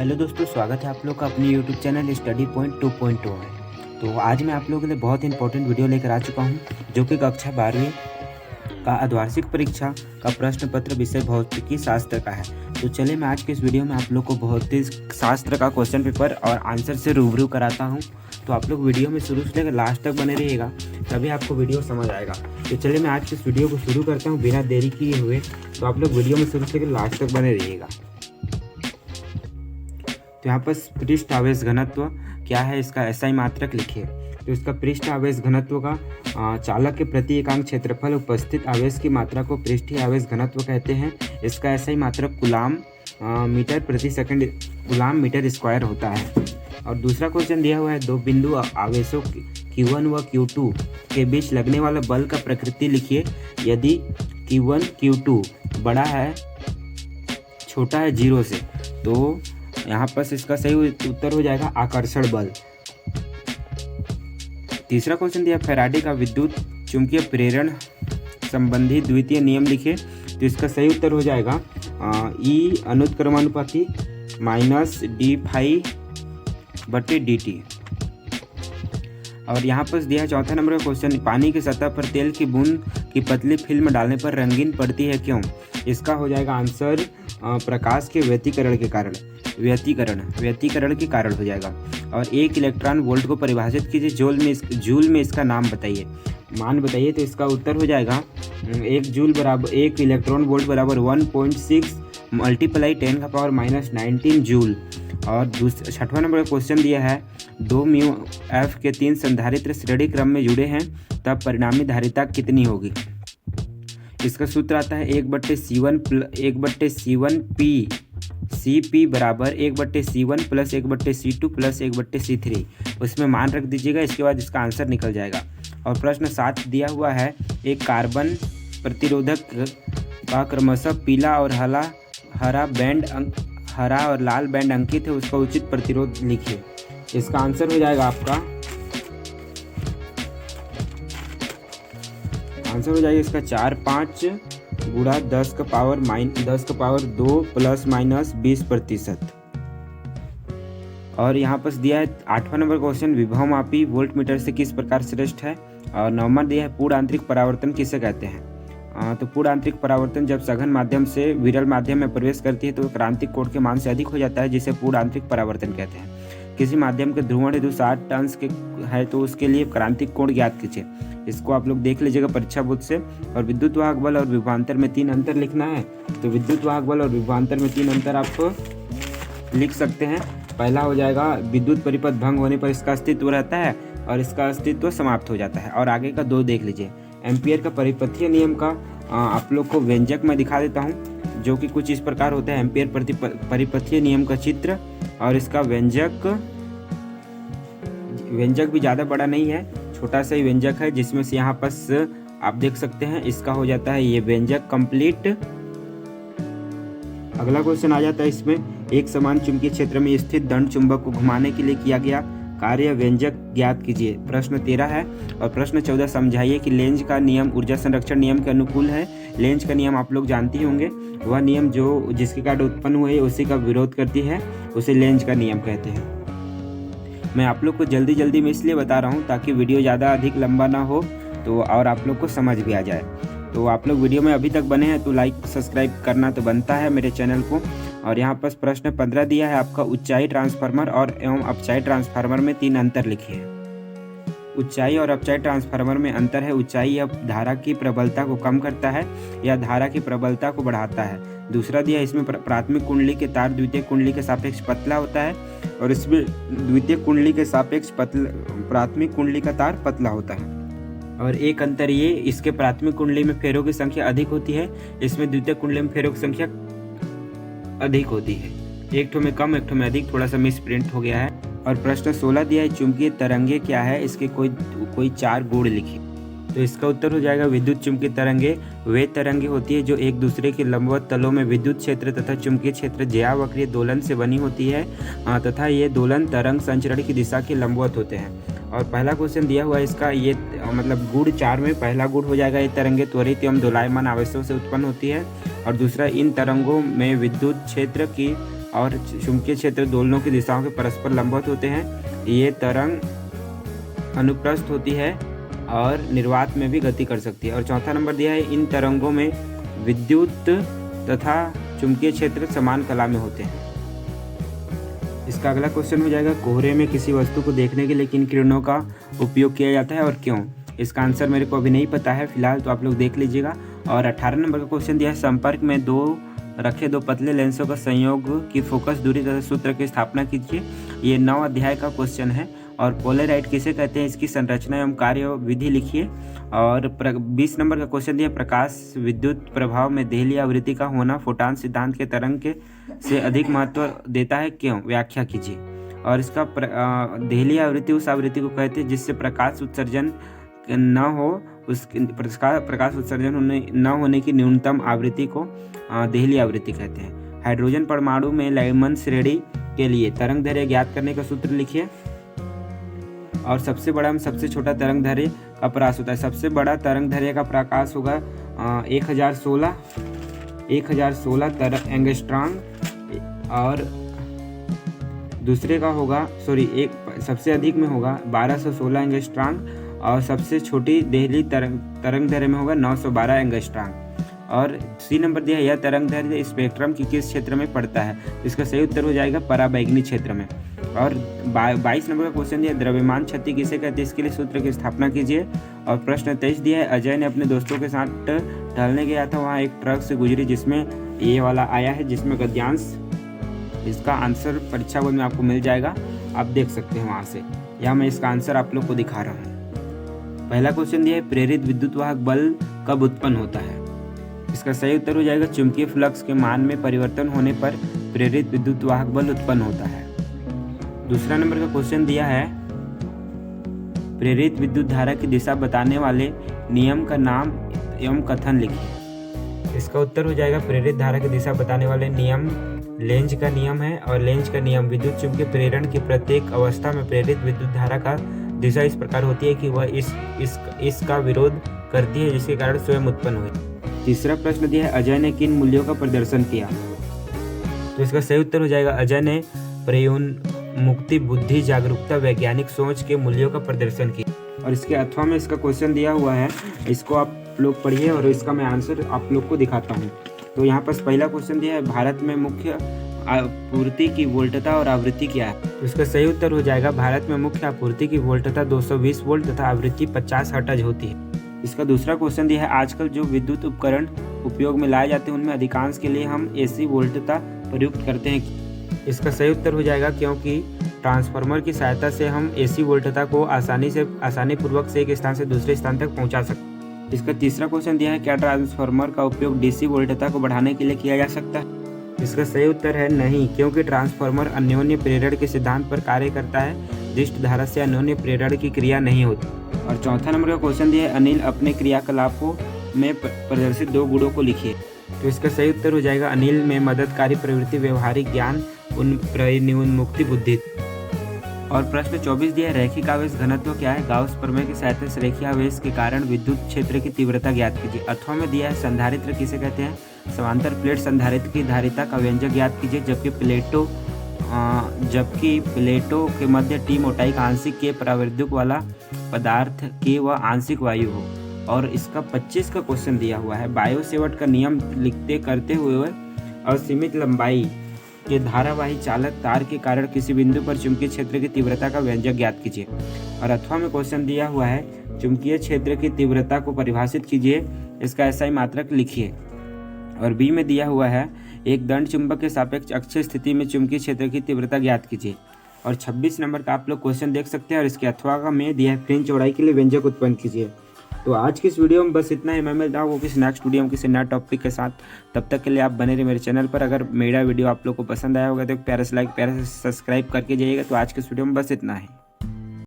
Hello दोस्तों, स्वागत है आप लोग का अपने यूट्यूब चैनल स्टडी पॉइंट 2.0 है। तो आज मैं आप लोगों के लिए बहुत इंपॉर्टेंट वीडियो लेकर आ चुका हूं, जो कि कक्षा 12वीं का अर्धवार्षिक परीक्षा का प्रश्न पत्र विषय भौतिकी शास्त्र का है। तो चलिए मैं आज के इस वीडियो में आप लोग को भौतिक शास्त्र का क्वेश्चन पेपर और आंसर से रूबरू कराता हूँ। तो आप लोग वीडियो में शुरू से लेकर लास्ट तक बने रहिएगा, तभी आपको वीडियो समझ आएगा। तो चलिए मैं आज के इस वीडियो को शुरू करता हूँ बिना देरी किए हुए। तो आप लोग वीडियो में शुरू से लेकर लास्ट तक बने रहिएगा। तो यहाँ पर पृष्ठ आवेश घनत्व क्या है, इसका एसआई मात्रक लिखिए। तो इसका पृष्ठ आवेश घनत्व का चालक के प्रति एकांक क्षेत्रफल उपस्थित आवेश की मात्रा को पृष्ठीय आवेश घनत्व कहते हैं। इसका एसआई मात्रक कूलाम मीटर प्रति सेकंड कूलाम मीटर स्क्वायर होता है। और दूसरा क्वेश्चन दिया हुआ है, दो बिंदु आवेशों Q1 व Q2 के बीच लगने वाला बल का प्रकृति लिखिए। यदि Q1 Q2 बड़ा है छोटा है 0 से, तो यहाँ पर इसका सही उत्तर हो जाएगा आकर्षण बल। तीसरा क्वेश्चन दिया, फैराडे का विद्युत चुंबकीय प्रेरण संबंधी द्वितीय नियम लिखे। तो इसका सही उत्तर हो जाएगा E अनुत्क्रमानुपाती माइनस d∅/dt। और यहाँ पर दिया चौथा नंबर का क्वेश्चन, पानी की सतह पर तेल की बूंद की पतली फिल्म डालने पर रंगीन पड़ती है क्यों? इसका हो जाएगा आंसर प्रकाश के व्यतिकरण के कारण, व्यतिकरण के कारण हो जाएगा। और एक इलेक्ट्रॉन वोल्ट को परिभाषित कीजिए, जूल में इसका नाम बताइए, मान बताइए। तो इसका उत्तर हो जाएगा एक इलेक्ट्रॉन वोल्ट बराबर 1.6 मल्टीप्लाई 10⁻⁻19 जूल। और छठवां नंबर का क्वेश्चन दिया है, दो म्यू एफ के 3 संधारित्र श्रेणी क्रम में जुड़े हैं, तब परिणामी धारिता कितनी होगी? इसका सूत्र आता है 1/C1 Cp बराबर 1/C1 plus 1/C2 plus 1/C3। उसमें मान रख दीजिएगा, इसके बाद इसका आंसर निकल जाएगा। और प्रश्न 7 दिया हुआ है, एक कार्बन प्रतिरोधक का क्रमशः पीला और हरा और लाल बैंड अंकित है, उसका उचित प्रतिरोध लिखिए। इसका आंसर हो जाएगा इसका 4-5 गुणा 10⁻2 प्लस माइनस 20%। और यहाँ पर दिया है 8वां नंबर क्वेश्चन, विभवमापी वोल्टमीटर से किस प्रकार श्रेष्ठ है? और 9वां दिया है, पूर्ण आंतरिक परावर्तन किसे कहते हैं? तो पूर्ण आंतरिक परावर्तन जब सघन माध्यम से विरल माध्यम में प्रवेश करती है तो क्रांतिक कोण के मान से अधिक हो जाता है, जिसे पूर्ण आंतरिक परावर्तन कहते हैं। किसी माध्यम के ध्रुवण यदि 60 अंश के है तो उसके लिए क्रांतिक कोण ज्ञात कीजिए। इसको आप लोग देख लीजिएगा परीक्षा बोध से। और विद्युत वाहक बल और विभवांतर में 3 अंतर लिखना है। तो विद्युत वाहक बल और विभवांतर में 3 अंतर आप लिख सकते हैं। पहला हो जाएगा, विद्युत परिपथ भंग होने पर इसका अस्तित्व रहता है और इसका अस्तित्व समाप्त हो जाता है। और आगे का 2 देख लीजिए। एम्पियर का परिपथीय नियम का आप लोग को व्यंजक में दिखा देता हूँ, जो कि कुछ इस प्रकार होता है। एम्पियर परिपथीय नियम का चित्र, और इसका व्यंजक भी ज़्यादा बड़ा नहीं है, छोटा सा ही व्यंजक है, जिसमें से यहाँ पर आप देख सकते हैं इसका हो जाता है ये व्यंजक कंप्लीट। अगला क्वेश्चन आ जाता है इसमें, एक समान चुंबकीय क्षेत्र में स्थित दंड चुंबक को घुमाने के लिए किया गया कार्य व्यंजक ज्ञात कीजिए। प्रश्न 13 है। और प्रश्न 14, समझाइए कि लेंज का नियम ऊर्जा संरक्षण नियम के अनुकूल है। लेंज का नियम आप लोग जानते ही होंगे, वह नियम जो जिसके कारण उत्पन्न हुए उसी का विरोध करती है, उसे लेंज का नियम कहते हैं। मैं आप लोग को जल्दी में इसलिए बता रहा हूँ ताकि वीडियो ज़्यादा अधिक लंबा ना हो, तो और आप लोग को समझ भी आ जाए। तो आप लोग वीडियो में अभी तक बने हैं तो लाइक सब्सक्राइब करना तो बनता है मेरे चैनल को। और यहाँ पर प्रश्न 15 दिया है आपका, ऊंचाई ट्रांसफार्मर और एवं अपचाई ट्रांसफार्मर में 3 अंतर लिखिए। ऊंचाई और अपचाई ट्रांसफार्मर में अंतर है, ऊंचाई या धारा की प्रबलता को कम करता है या धारा की प्रबलता को बढ़ाता है। दूसरा दिया, इसमें प्राथमिक कुंडली के तार द्वितीय कुंडली के सापेक्ष पतला होता है, और इसमें द्वितीय कुंडली के सापेक्ष प्राथमिक कुंडली का तार पतला होता है। और एक अंतर ये, इसके प्राथमिक कुंडली में फेरों की संख्या अधिक होती है, इसमें द्वितीय कुंडली में फेरों की संख्या अधिक होती है। एक ठो में कम, एक ठो में अधिक, थोड़ा सा मिस प्रिंट हो गया है। और प्रश्न 16 दिया है, चुंबकीय तरंगे क्या है, इसके कोई 4 गुण लिखिए। तो इसका उत्तर हो जाएगा, विद्युत चुंबकीय तरंगे वे तरंगे होती है जो एक दूसरे के लंबवत तलों में विद्युत क्षेत्र तथा चुंबकीय क्षेत्र ज्यावक्रीय दोलन से बनी होती है, तथा ये दोलन तरंग संचरण की दिशा के लंबवत होते हैं। और पहला क्वेश्चन दिया हुआ है इसका, ये मतलब गुण 4 में पहला गुण हो जाएगा, ये तरंगे त्वरित एवं दोलायमान आवेशों से उत्पन्न होती है। और दूसरा, इन तरंगों में विद्युत क्षेत्र की और चुंबकीय क्षेत्र दोलनों की दिशाओं के परस्पर लंबवत होते हैं। ये तरंग अनुप्रस्थ होती है और निर्वात में भी गति कर सकती है। और चौथा नंबर दिया है, इन तरंगों में विद्युत तथा चुंबकीय क्षेत्र समान कला में होते हैं। इसका अगला क्वेश्चन हो जाएगा, कोहरे में किसी वस्तु को देखने के लिए किन किरणों का उपयोग किया जाता है और क्यों? इसका आंसर मेरे को अभी नहीं पता है फिलहाल, तो आप लोग देख लीजिएगा। और 18 नंबर का क्वेश्चन दिया है, संपर्क में रखे दो पतले लेंसों का संयोग की फोकस दूरी तथा सूत्र की स्थापना कीजिए। ये 9 अध्याय का क्वेश्चन है। और पोलराइड किसे कहते हैं, इसकी संरचना एवं कार्य विधि लिखिए। और 20 नंबर का क्वेश्चन दिया, प्रकाश विद्युत प्रभाव में देहली आवृत्ति का होना फोटॉन सिद्धांत के तरंग के से अधिक महत्व देता है, क्यों? व्याख्या कीजिए। और इसका देहली आवृत्ति उस आवृत्ति को कहते हैं जिससे प्रकाश उत्सर्जन न हो, उस प्रकाश उत्सर्जन न होने की न्यूनतम आवृत्ति को देहली आवृत्ति कहते हैं। हाइड्रोजन परमाणु में लाइमन श्रेणी के लिए तरंग दैर्घ्य ज्ञात करने का सूत्र लिखिए। और सबसे बड़ा एवं सबसे छोटा तरंग दैर्घ्य का प्रकाश होता है। सबसे बड़ा तरंग दैर्घ्य का प्रकाश होगा 1016 एंगस्ट्रॉम, और दूसरे का होगा सबसे अधिक में होगा 1216 एंगस्ट्रॉम, और सबसे छोटी देहली तरंग दैर्घ्य में होगा 912 एंगस्ट्रॉम। और सी नंबर दिया है, यह तरंग दैर्घ्य स्पेक्ट्रम की किस क्षेत्र में पड़ता है? इसका सही उत्तर हो जाएगा पराबैंगनी क्षेत्र में। और 22 नंबर का क्वेश्चन दिया, द्रव्यमान क्षति किसे कहते हैं? इसके लिए सूत्र की स्थापना कीजिए। और प्रश्न 23 दिया है, अजय ने अपने दोस्तों के साथ टहलने गया था, वहाँ एक ट्रक से गुजरी जिसमें ये वाला आया है, जिसमें गद्यांश। इसका आंसर परीक्षा बोर्ड में आपको मिल जाएगा, आप देख सकते हैं वहाँ से। यहाँ मैं इसका आंसर आप लोग को दिखा रहा हूँ। पहला क्वेश्चन दिया है, प्रेरित विद्युत वाहक बल कब उत्पन्न होता है? इसका सही उत्तर हो जाएगा, चुंबकीय फ्लक्स के मान में परिवर्तन होने पर प्रेरित विद्युत वाहक बल उत्पन्न होता है। दूसरा नंबर का क्वेश्चन दिया है, प्रेरित विद्युत धारा की दिशा बताने वाले नियम का नाम एवं कथन लिखिए। इसका उत्तर हो जाएगा, प्रेरित धारा की दिशा बताने वाले नियम लेंज का नियम है। और लेंज का नियम, विद्युत चुंबकीय प्रेरण की प्रत्येक अवस्था में प्रेरित विद्युत धारा का दिशा इस प्रकार होती है कि वह इसका विरोध करती है, जिसके कारण स्वयं उत्पन्न हुई। तीसरा प्रश्न दिया है, अजय ने किन मूल्यों का प्रदर्शन किया? तो इसका सही उत्तर हो जाएगा, अजय ने प्रयोन्मुक्ति, बुद्धि, जागरूकता, वैज्ञानिक सोच के मूल्यों का प्रदर्शन किया। और इसके अथवा में इसका क्वेश्चन दिया हुआ है, इसको आप लोग पढ़िए और इसका मैं आंसर आप लोग को दिखाता हूँ। तो यहाँ पर पहला क्वेश्चन दिया है, भारत में मुख्य आपूर्ति की वोल्टता और आवृत्ति क्या है? तो इसका सही उत्तर हो जाएगा, भारत में मुख्य आपूर्ति की वोल्टता 220 वोल्ट तथा आवृत्ति 50 हर्ट्ज होती है। इसका दूसरा क्वेश्चन दिया है, आजकल जो विद्युत उपकरण उपयोग में लाए जाते हैं उनमें अधिकांश के लिए हम AC वोल्टता प्रयुक्त करते हैं। इसका सही उत्तर हो जाएगा, क्योंकि ट्रांसफार्मर की सहायता से हम AC वोल्टता को आसानी पूर्वक से एक स्थान से दूसरे स्थान तक पहुंचा सकते हैं। इसका तीसरा क्वेश्चन दिया है, क्या ट्रांसफार्मर का उपयोग DC वोल्टता को बढ़ाने के लिए किया जा सकता है? इसका सही उत्तर है नहीं, क्योंकि ट्रांसफार्मर अन्योन्य प्रेरण के सिद्धांत पर कार्य करता है। दिष्ट धारा से अन्योन्य प्रेरण की क्रिया नहीं होती। और चौथा नंबर का क्वेश्चन दिया है, अनिल अपने क्रियाकलापों में प्रदर्शित 2 गुणों को लिखिए। तो इसका सही उत्तर हो जाएगा, अनिल में मददकारी प्रवृत्ति, व्यवहारिक ज्ञान, उन्मुक्ति, बुद्धि। और प्रश्न 24 दिया है, रैखिक आवेश घनत्व क्या है? गाउस प्रमेय की सहायता से रैखिक आवेश के कारण विद्युत क्षेत्र की तीव्रता ज्ञात कीजिए। अथवा में दिया है, संधारित्र किसे कहते हैं? समांतर प्लेट संधारित्र की धारिता का व्यंजक ज्ञात कीजिए। जबकि प्लेटों के मध्य टी मोटाई का आंशिक के प्रावृद्धिक वाला पदार्थ के व आंशिक वायु हो। और इसका 25 का क्वेश्चन दिया हुआ है, बायो-सेवर्ट का नियम करते हुए असीमित लंबाई के धारावाही चालक तार के कारण किसी बिंदु पर चुंबकीय क्षेत्र की तीव्रता का व्यंजक ज्ञात कीजिए। और अथवा में क्वेश्चन दिया हुआ है, चुंबकीय क्षेत्र की तीव्रता को परिभाषित कीजिए, इसका SI मात्रक लिखिए। और बी में दिया हुआ है, एक दंड चुंबक के सापेक्ष अक्षीय स्थिति में चुंबकीय क्षेत्र की तीव्रता ज्ञात कीजिए। और 26 नंबर का आप लोग क्वेश्चन देख सकते हैं। और इसके अथवा का में दिया है, फ्रिंज चौड़ाई के लिए व्यंजक उत्पन्न कीजिए। तो आज की इस वीडियो में बस इतना ही। मैं मिलता हूँ किसी नेक्स्ट वीडियो में किसी नया टॉपिक के साथ। तब तक के लिए आप बने रहिए मेरे चैनल पर। अगर मेरा वीडियो आप लोग को पसंद आया होगा तो प्यारा से लाइक, प्यारा से सब्सक्राइब करके जाइएगा। तो आज के इस वीडियो में बस इतना है।